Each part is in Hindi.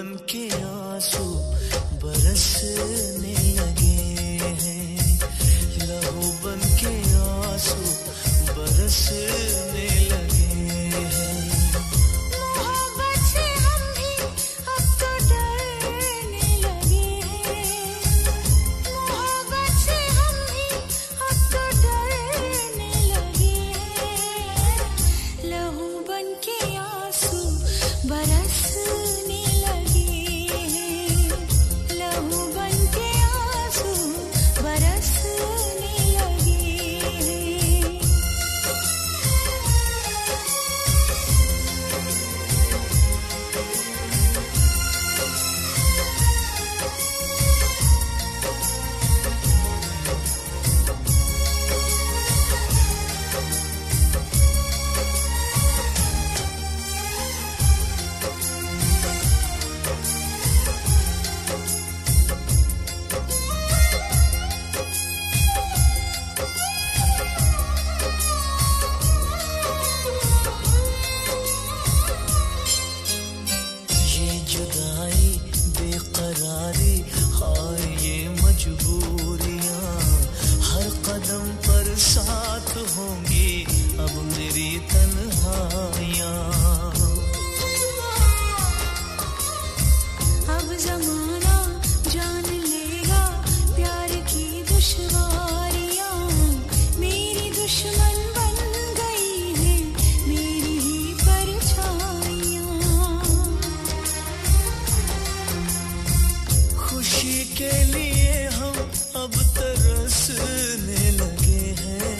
बन के आंसू बरसने लगे हैं, लहू बन के आंसू बरसने लगे हैं। मोहब्बत से हम भी अब तो डरने लगे हैं, मोहब्बत से हम भी अब तो डरने लगे हैं, लहू बन के आंसू बरसने लगे हैं, लहू बन के आंसू बरसने लगे हैं। ये जुदाई बेकरारी हाय ये मजबूरियां, हर कदम पर साथ होंगी अब मेरी तन्हाइयां। अब जमाना जान लेगा प्यार की दुश्वारियां, मेरी दुश्मन बन गई है मेरी ही परछाइयां। खुशी के लिए हम अब तरसने लगे हैं,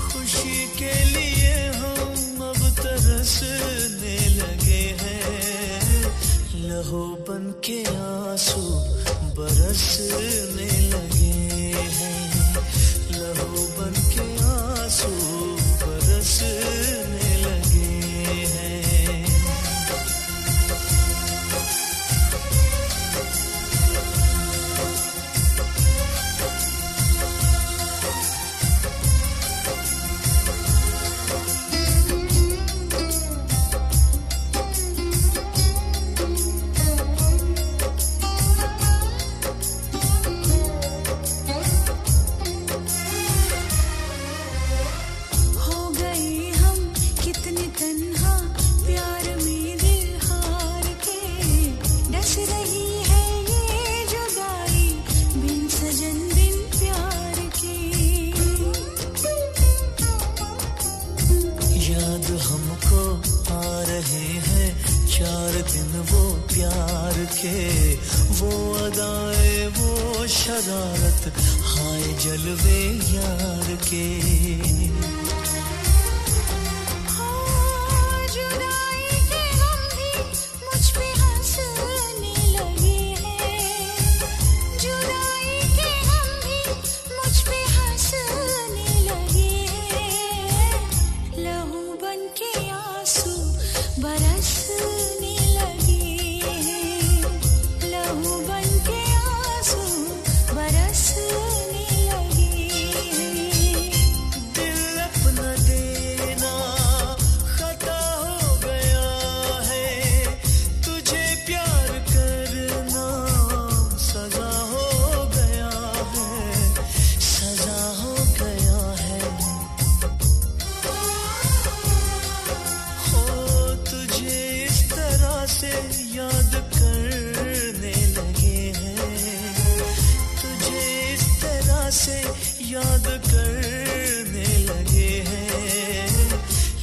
खुशी के लिए हम अब तरसने लगे हैं, लहू बन के आंसू बरसने लगे हैं, लहू बन के आंसू बरसने लगे हैं। हो गए हम कितने तन्हा प्यार में दिल हार के, डस रही है ये जुदाई बिन सजन बिन प्यार के। याद हमको आ रहे हैं 4 दिन वो प्यार के, वो अदाए वो शरारत हाय जलवे यार के। हाँ, जुदाई के हम भी मुझ पे हंसने लगे हैं, जुदाई के हम भी मुझ पे हंसने लगे हैं, लहू बन के आंसू बरसने लगे हैं, लहू बन के आंसू बरसने लगे हैं। दिल अपना देना खता हो गया है, तुझे प्यार करना सजा हो गया है, सजा हो गया है। हो तुझे इस तरह से याद करने लगे हैं, तुझे इस तरह से याद करने लगे हैं,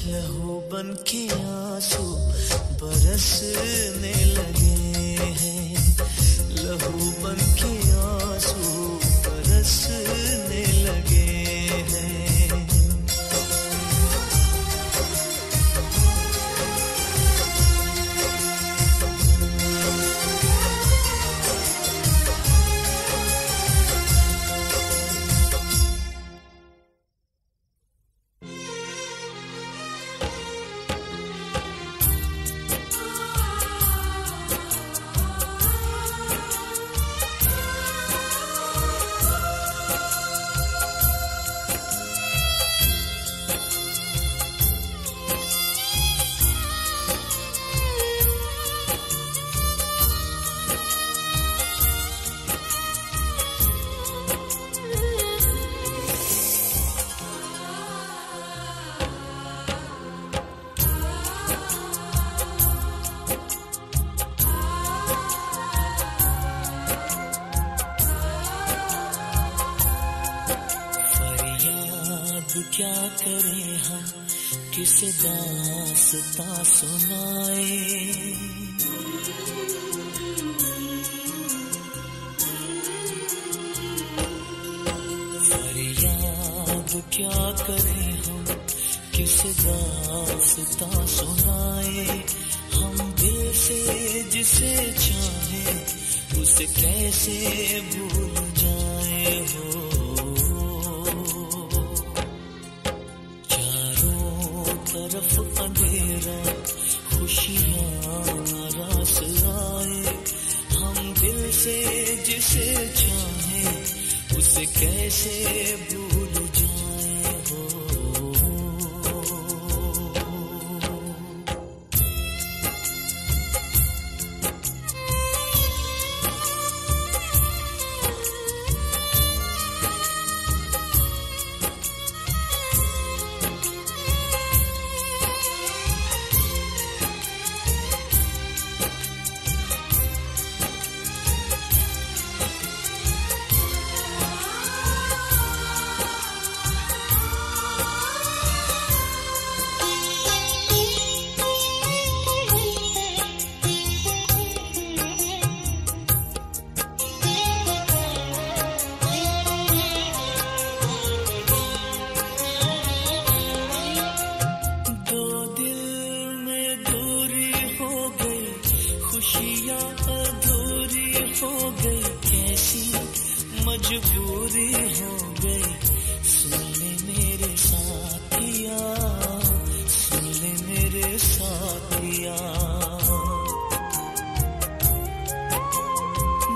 लहू बन के आंसू बरसने लगे हैं, लहू बन के आंसू बरसने लगे हैं। क्या करें हम, किसे दास्तां सुनाए। फरियाद क्या करें हम, किसे दास्तां सुनाए। हम दिल से जिसे चाहे उसे कैसे भूल जाए हो। चारों तरफ अंधेरा, खुशियाँ नाराज आए। हम दिल से जिसे चाहे उसे कैसे भूल जाए हो। मजबूरी हो गई, सुन ले मेरे साथिया, सुन ले मेरे साथिया।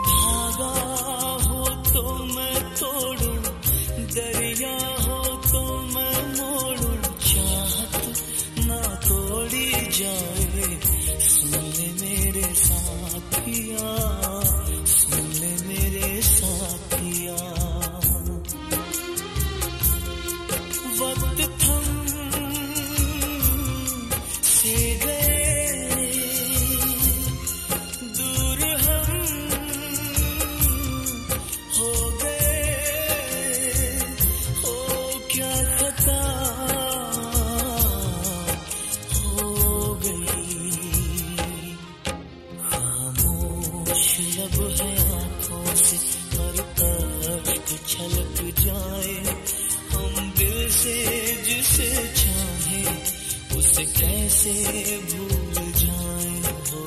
धागा हो तो मैं तोड़ूं, दरिया हो तो मैं मोड़ूं, चाहत ना तोड़ी जाए। सुन ले मेरे साथिया, सुन ले मेरे साथिया। वक्त थम से गए, दूर हम हो गए। हो क्या खता हो गई। खामोश लब है आँखों से, हर तक छलक जाए। हम दिल से जिसे चाहे उसे कैसे भूल जाए हो।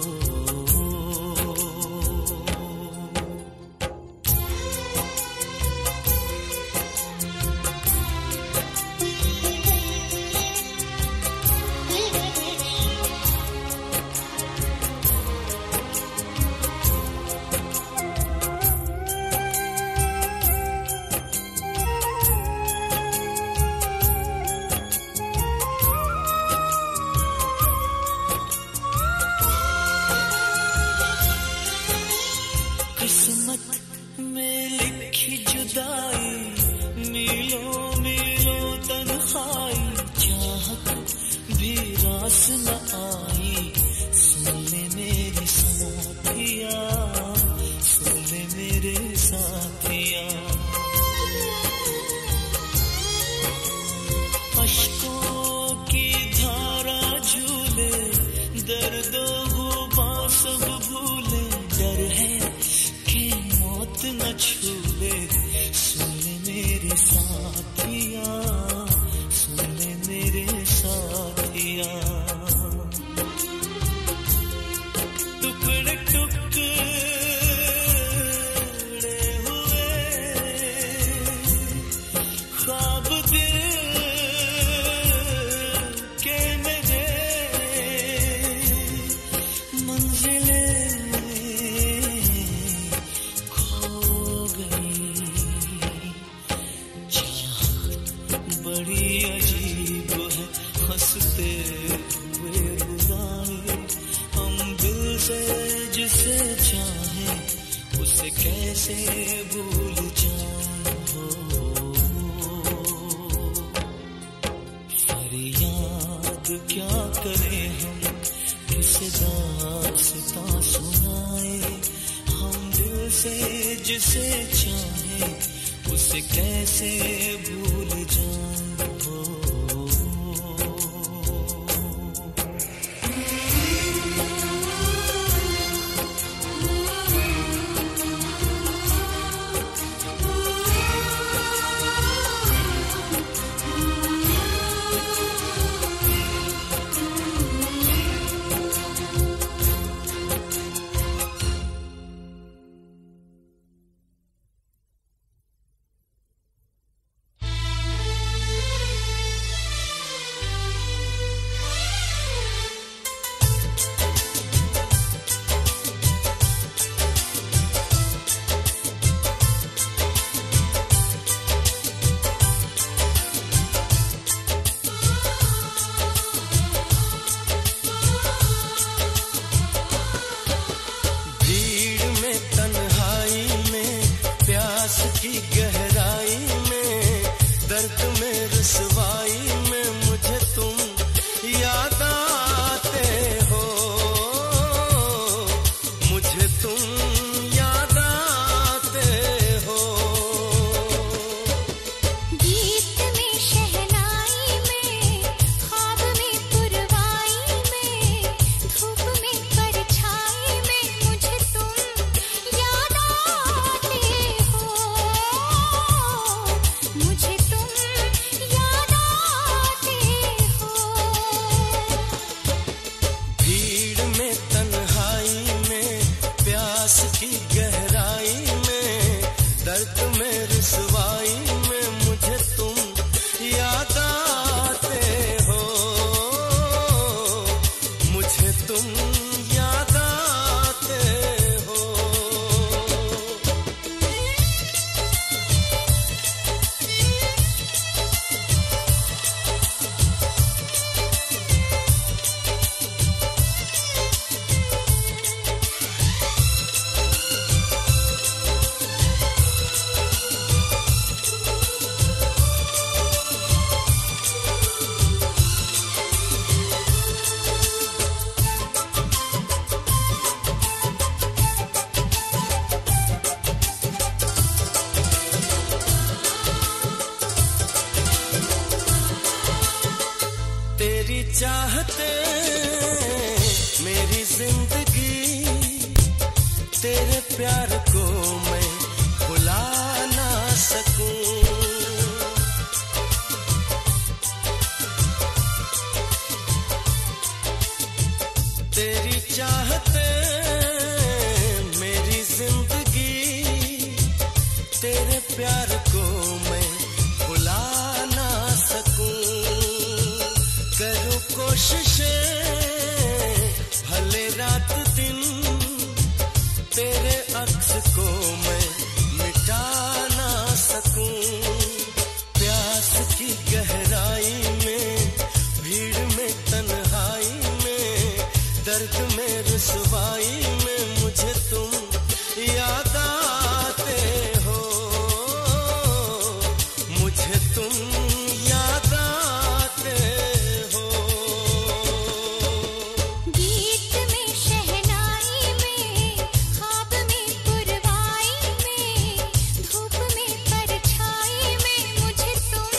किस्मत में लिखी जुदाई, मीलों मीलों तन्हाई, चाहत भी रास न आई। सुन ले मेरे साथिया, सुन ले मेरे साथिया। अश्कों की धारा झूले, दर्दों गुबां सब भूले। डर है कि मौत न छूले। सुन ले मेरे साथिया, सुन ले मेरे साथिया। टुकड़े टुकड़े हुए ख्वाब दिल के मेरे, मंजिलें बड़ी अजीब है, हंसते हुए रुलाए। हम दिल से जिसे चाहे उसे कैसे भूल जाए हो। फरियाद क्या करें हम, किसे दास्तां सुनाए। हम दिल से जिसे चाहे उसे कैसे भूल जाऊं चाहते मेरी जिंदगी तेरे प्यार को मैं भुला ना सकूं। तेरी चाहते मेरी जिंदगी तेरे प्यार को मैं भुला ना सकूं। करूं कोशिशें भले रात दिन तेरे अक्स को मैं मिटा ना सकूं। प्यास की गहराई में भीड़ में तन्हाई में दर्द में रुसवाई में मुझे तुम याद आते हो। मुझे तुम याद आते हो। गीत में शहनाई में ख्वाब में पुरवाई में धूप में परछाई में मुझे तुम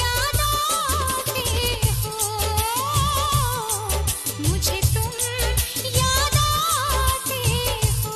याद आते हो। मुझे तुम याद आते हो।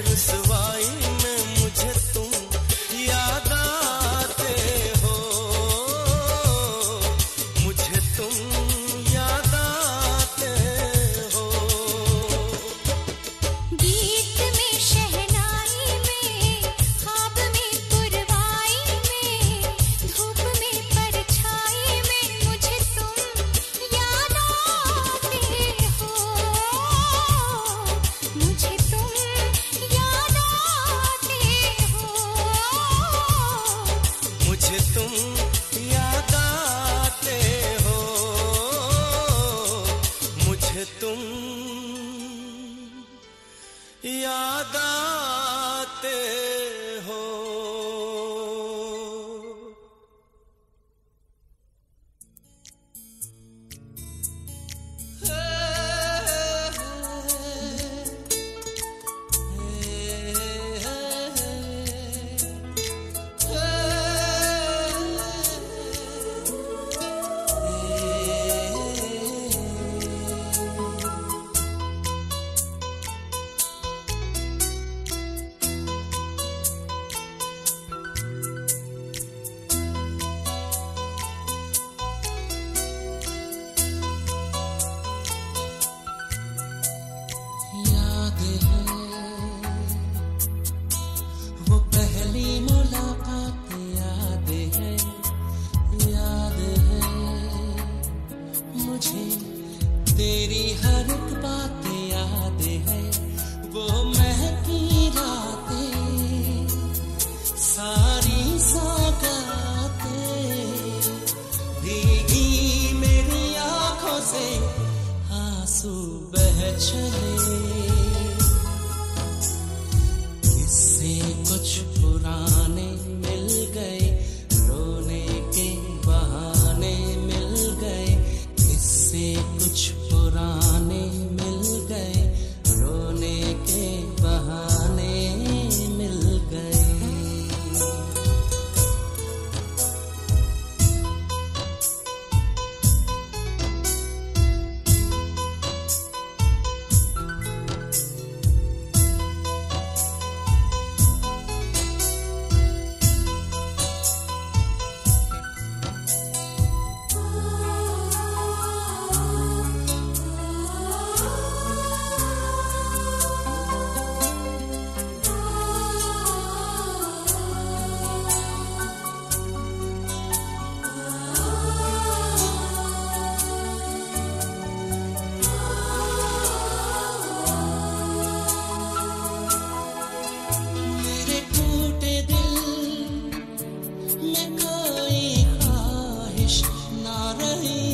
रुसवाई में मुझे तुम याद आते हो, मुझे तुम याद आते हो। गीत में शहनाई में, ख्वाब में पुरवाई में, धूप में परछाई में मुझे तुम याद आते हो, मुझे तुम याद आते हो, मुझे तुम याद आते हो, मुझे तुम याद आते हो। याद है वो पहली मुलाकात, याद है, याद है मुझे तेरी हर एक बात, याद है वो महकी रातें, सारी सौगातें भीगी मेरी आंखों से, आंसू बह चले। इससे कुछ पुराने मिल गए, रोने के बहाने मिल गए, इससे कुछ पुराने मिल गए, रोने के बहाने मिल गए। मेरे टूटे दिल में कोई ख्वाहिश ना रही,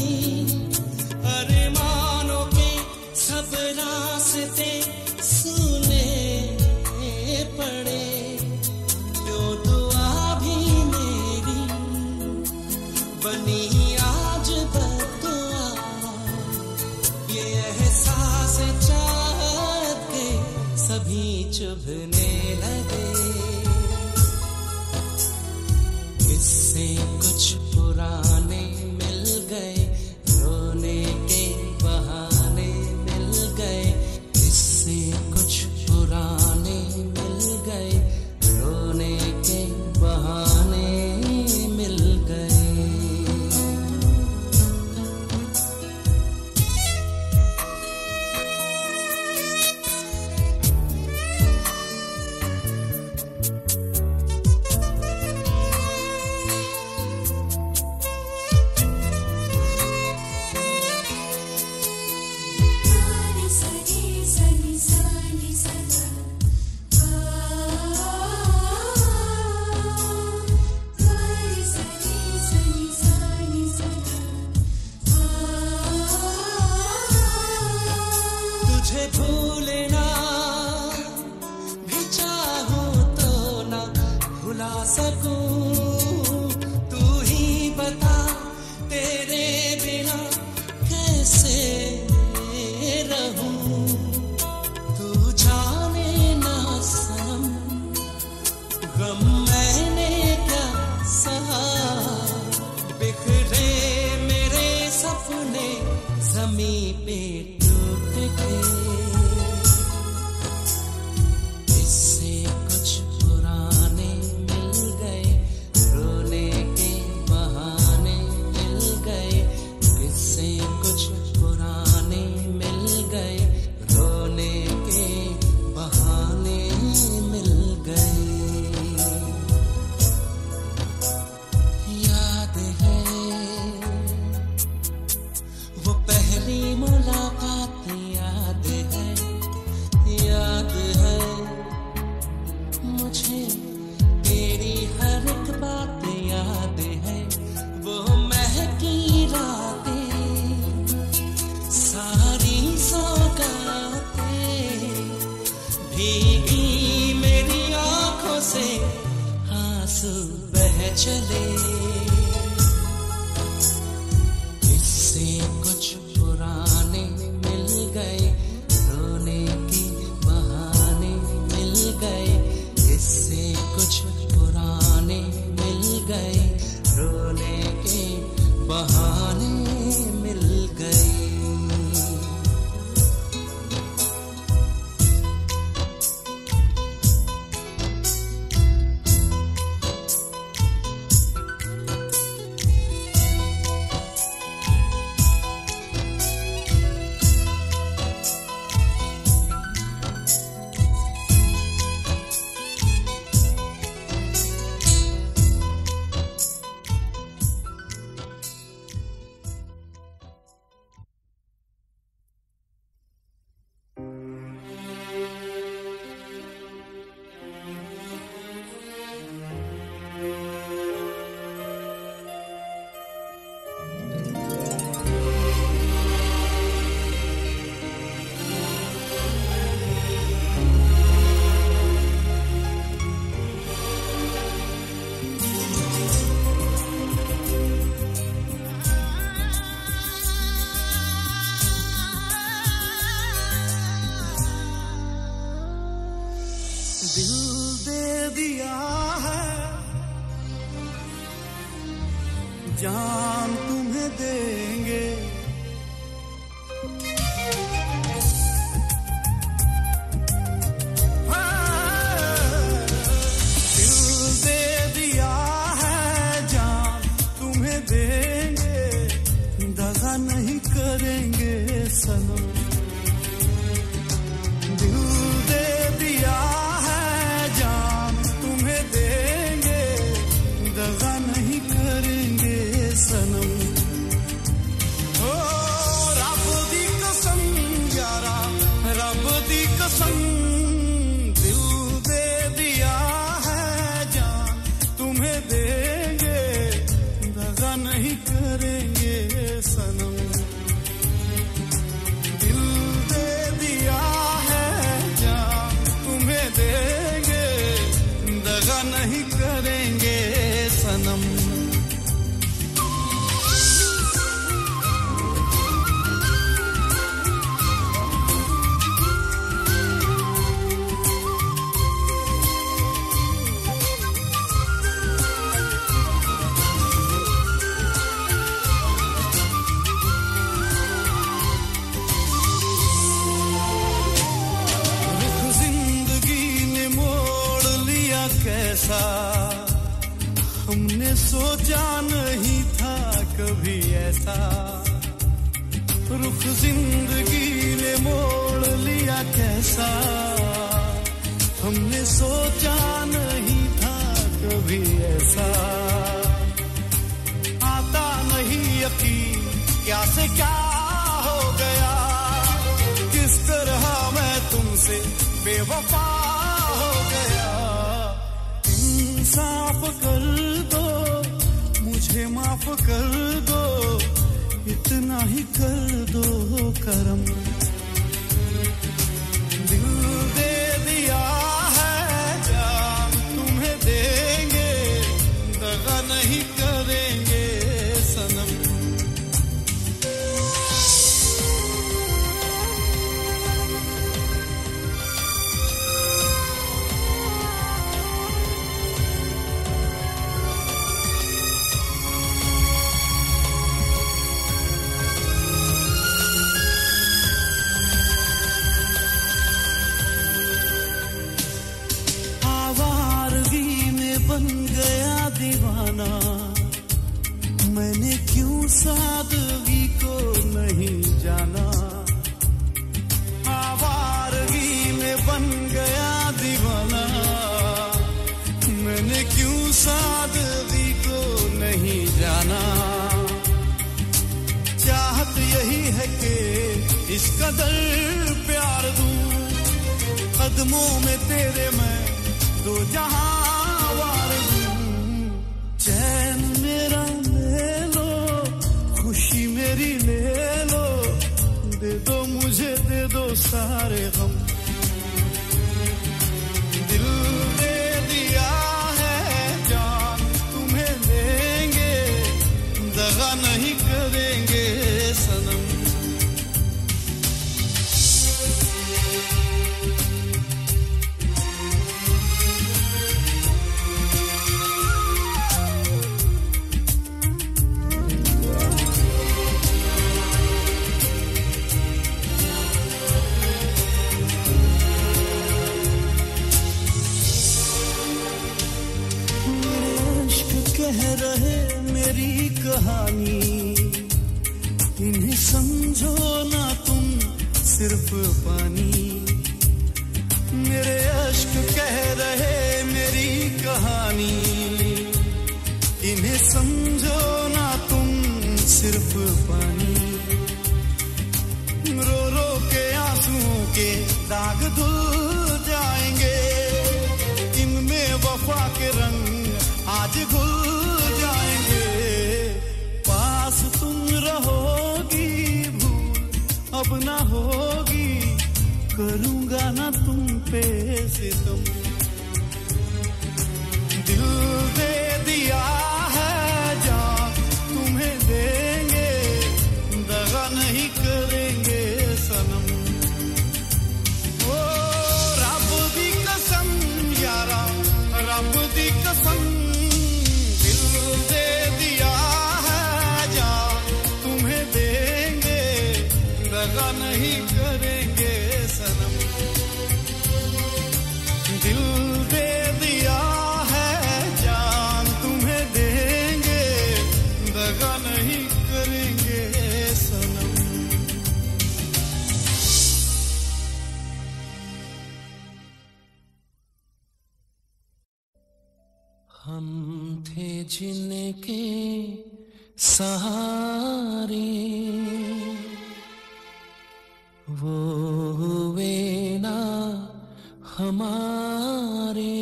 अरमानों के सब रास्ते सुने पड़े, क्यों दुआ भी मेरी बनी आज बदुआ, ये एहसास चाहत के सभी चुभने लगे। इससे कुछ पुराने मिल गए, रोने के बहाने मिल गए, इससे कुछ पुराने मिल गए, रोने के बहाने मिल गए। तुझे भूलना भी चाहूं तो ना भुला सकूं, तू ही बता तेरे बिना कैसे रहूं, तू जाने ना सनम गम मैंने क्या सहा, बिखरे मेरे सपने जमीन पे टूट के। मुझे तेरी हर एक बात याद है, वो महकी रातें, सारी सौगातें, भीगी मेरी आंखों से आंसू बह चले। इससे कुछ पुराने मिल गए, रोने के बहाने मिल गए, इससे कुछ पुराने मिल गए, रोने के बहाने मिल गए। जान तुम्हें देंगे, दिल दे दिया है, जान तुम्हें देंगे, दगा नहीं करेंगे सनम। दिल दे दिया है, जान तुम्हें देंगे, दगा नहीं करेंगे सनम। ओ रब दी कसम यारा, रब दी कसम, दिल दे दिया है, जान तुम्हें देंगे, दगा नहीं करेंगे सनम। दिल दे दिया है, जान तुम्हें देंगे, दगा नहीं करेंगे सनम। हमने सोचा नहीं था कभी ऐसा, रुख जिंदगी ने मोड़ लिया कैसा। हमने सोचा नहीं था कभी ऐसा, आता नहीं यकीन क्या से क्या हो गया, किस तरह मैं तुमसे बेवफा हो गया। इंसाफ कर दो, मुझे माफ कर दो, इतना ही कर दो करम। दिल दे दिया है, जान तुम्हें देंगे, दगा नहीं करेंगे सनम। बन गया दीवाना, मैंने क्यों सादगी को नहीं जाना। आवारगी में बन गया दीवाना, मैंने क्यों सादगी को नहीं जाना। चाहत यही है कि इस कदर प्यार दूं, कदमों में तेरे मैं दो मेरी कहानी, इन्हें समझो ना तुम सिर्फ पानी। मेरे अश्क कह रहे मेरी कहानी, इन्हें समझो ना तुम सिर्फ पानी। रो रो के आंसुओं के दाग धुल जाएंगे, इनमें वफा के रंग आज घुल जाएंगे। पास तुम रहोगी, भूल अब ना होगी, करूंगा ना तुम पे सितम। दिल दे दिया है जान तुम्हें देंगे, दगा नहीं करेंगे सनम। ओ रब दी कसम यारा, रब दी कसम, दिल दे दिया है जान तुम्हें देंगे, दगा नहीं करेंगे सनम। दिल दे दिया है जान तुम्हें देंगे, दगा नहीं करेंगे सनम। हम थे जिनके सहारे, वो हुए ना हमारे।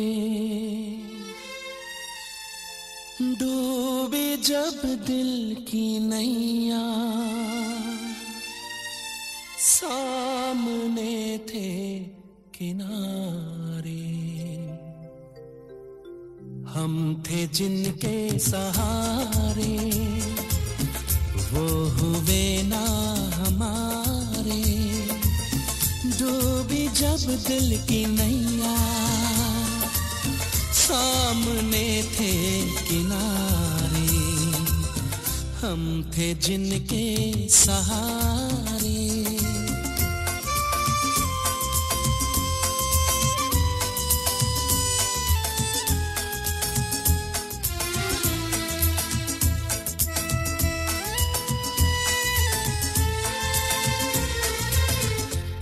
डूबे जब दिल की नैया, सामने थे किनारे। हम थे जिनके सहारे, वो हुए ना हमारे। डूबी जब दिल की नैया, सामने थे किनारे। हम थे जिनके सहारे।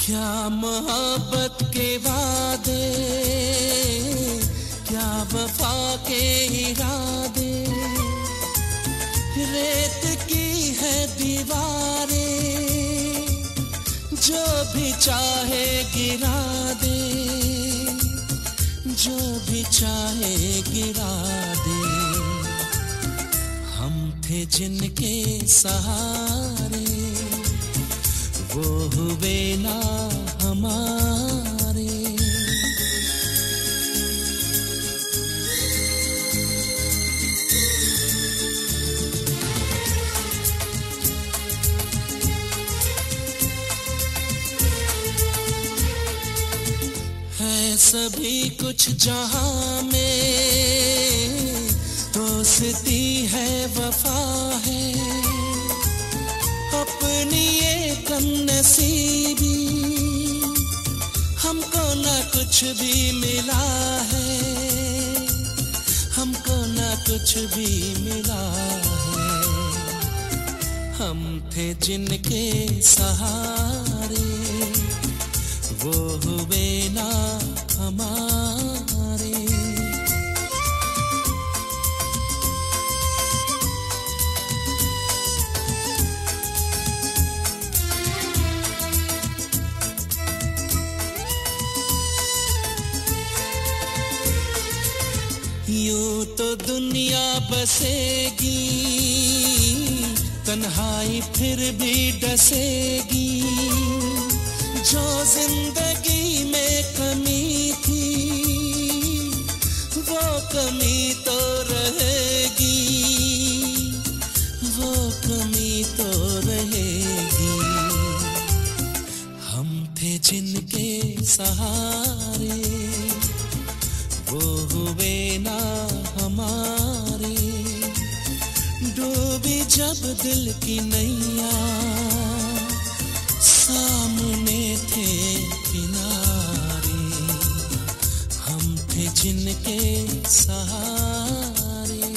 क्या मोहब्बत के वादे, क्या वफा के इरादे। रेत की है दीवारें, जो भी चाहे गिरा दे, जो भी चाहे गिरा दे। हम थे जिनके सहारे, वो हुए ना हमारे। है सभी कुछ जहां में, दोस्ती है वफा है। अपनी एक नसीबी, हमको ना कुछ भी मिला है, हमको ना कुछ भी मिला है। हम थे जिनके सहारे, वो हुए ना हमारे। यूं तो दुनिया बसेगी, तन्हाई फिर भी डसेगी। जो जिंदगी में कमी थी, वो कमी तो रहेगी, वो कमी तो रहेगी। हम थे जिनके सहारे, वो हुए ना हमारे। डूबी जब दिल की नैया, सामने थे किनारे। हम थे जिनके सहारे।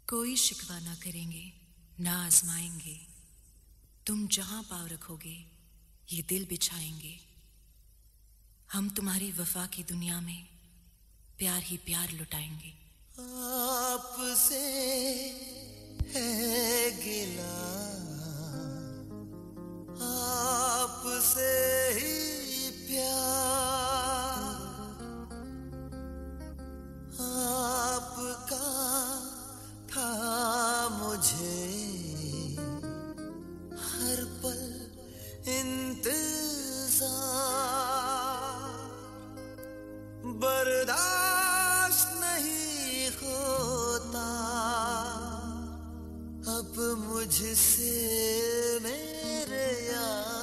कोई शिकवा ना करेंगे, ना आजमाएंगे। तुम जहां पाँव रखोगे ये दिल बिछाएंगे। हम तुम्हारी वफा की दुनिया में प्यार ही प्यार लुटाएंगे। आपसे है गिला, आपसे ही प्यार, आपका था मुझे हर पल इंतजार। बर्दाश्त नहीं होता अब मुझसे मेरे यार।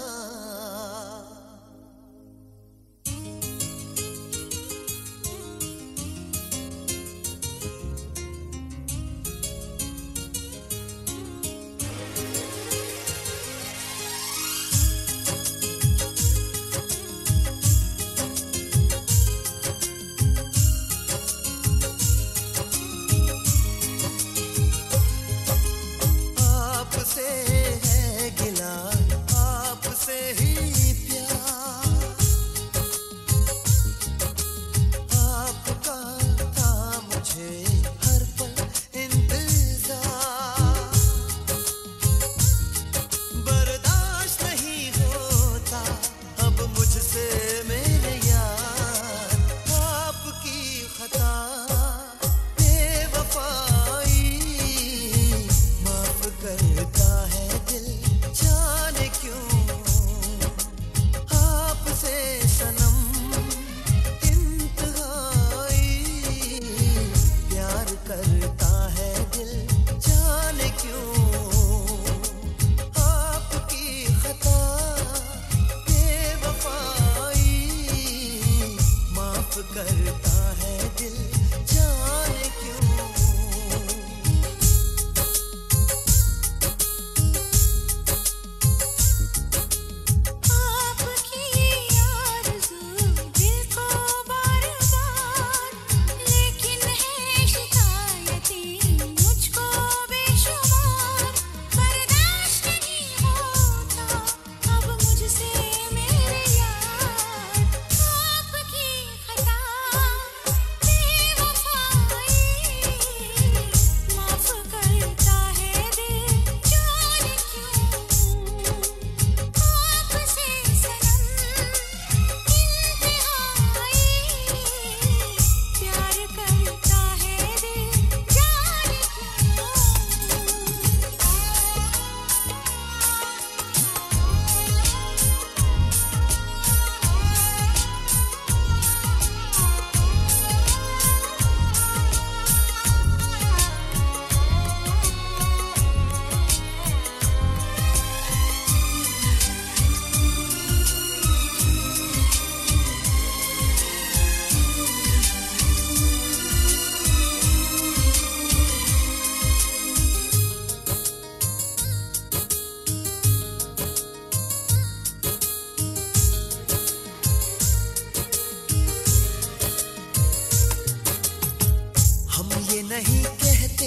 नहीं कहते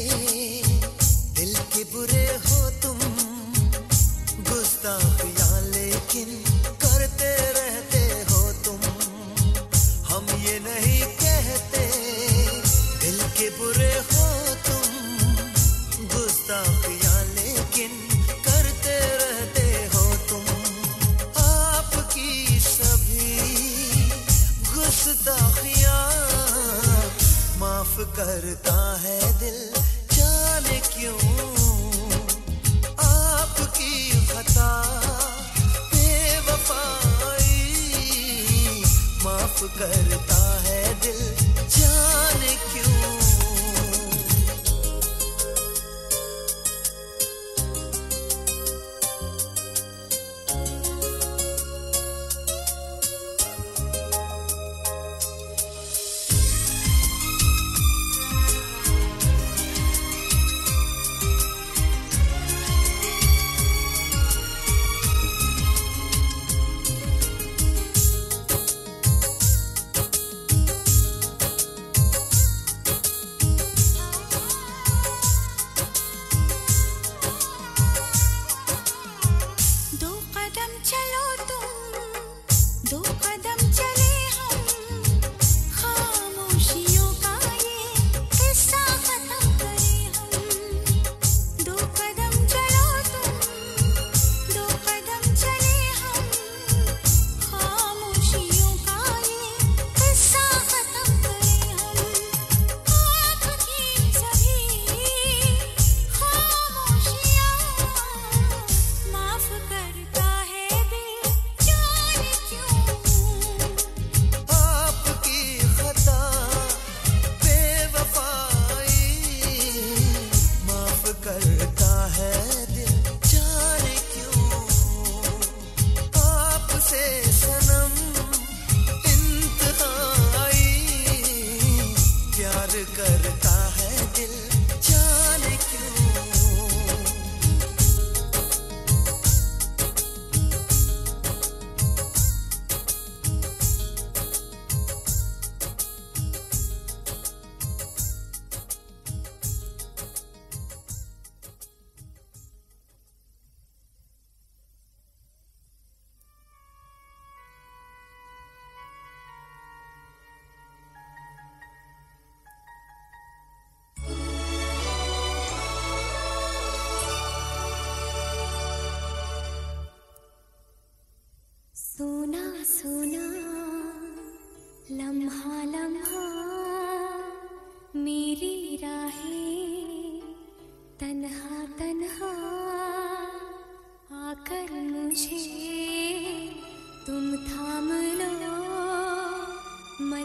दिल के बुरे हो तुम, गुस्ताखियां लेकिन करते रहते हो तुम। हम ये नहीं कहते दिल के बुरे हो तुम, गुस्ताखियां लेकिन करते रहते हो तुम। आपकी सभी गुस्ताखियां माफ करता है दिल, जाने क्यों। आपकी खता बेवफाई माफ करता है दिल, जाने क्यों।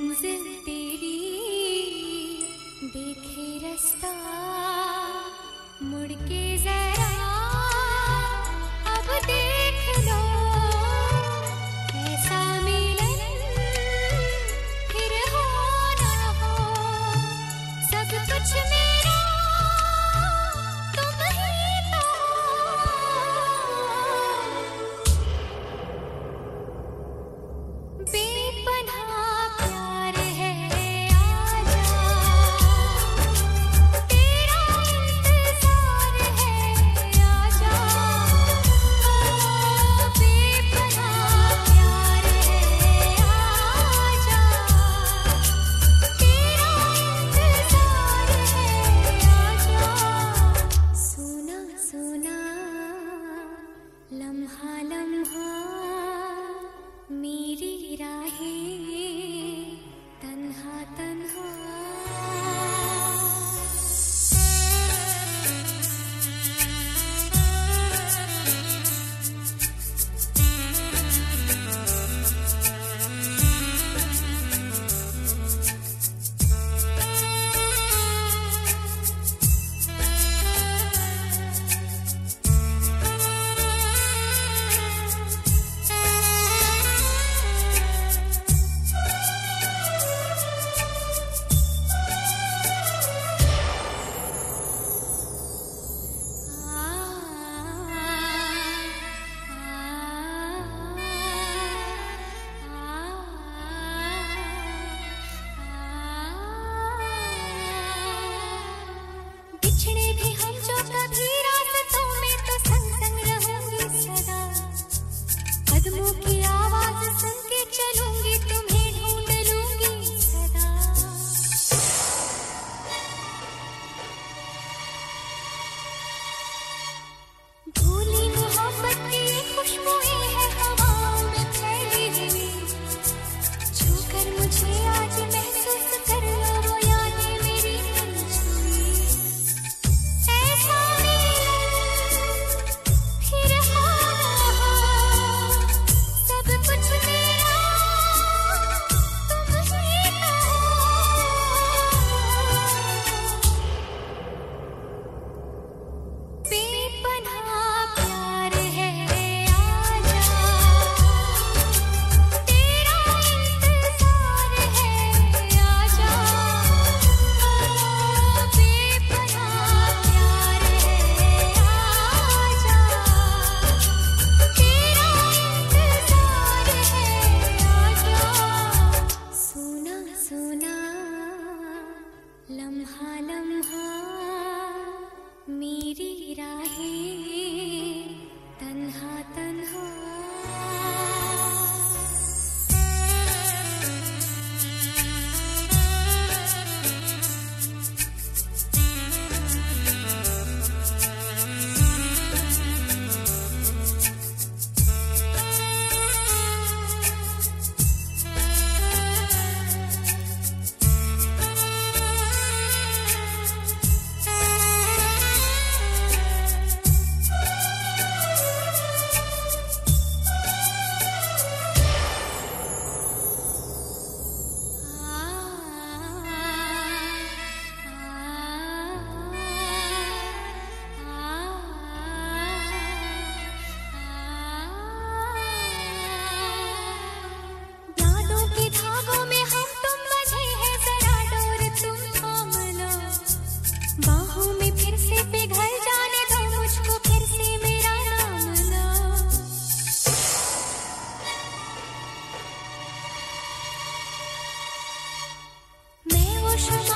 मंजिल तेरी देखे रास्ता मुड़ के जरा अब देख लो कैसा मिलन फिर हो ना हो सब कुछ मेरा तुम ही तो बेपनाह प्यार है आजा तेरा इंतजार है आजा बेपनाह प्यार है आजा तेरा इंतजार है आजा सोना सोना लम्हा लम्हा मेरी राहें तन्हा तन्हा बिछड़े भी हम जो कभी रास्तों में तो संग संग रहूंगी सदा कदमों की आवाज सुन के चलूंगी तुम्हें ढूंढ लूंगी सदा भूली मोहब्बत की खुशबुएं है हवाओं में फैली हुई छूकर मुझे आज महसूस कर लो वो यादें मेरी दिल छुई ऐसा मिलन फिर हो ना हो सब कुछ मेरा तुम ही तो बेपनाह प्यार है आजा तेरा इंतजार है आजा बेपनाह प्यार है आजा तेरा इंतजार है आजा सोना सोना लम्हा लम्हा मेरी राहें तन्हा तन्हा यादों के धागों में हम तुम बंधे हैं जरा डोर तुम थाम लो बाहों में फिर से पिघल जाने दो मुझको फिर से मेरा नाम लो मैं वो शमा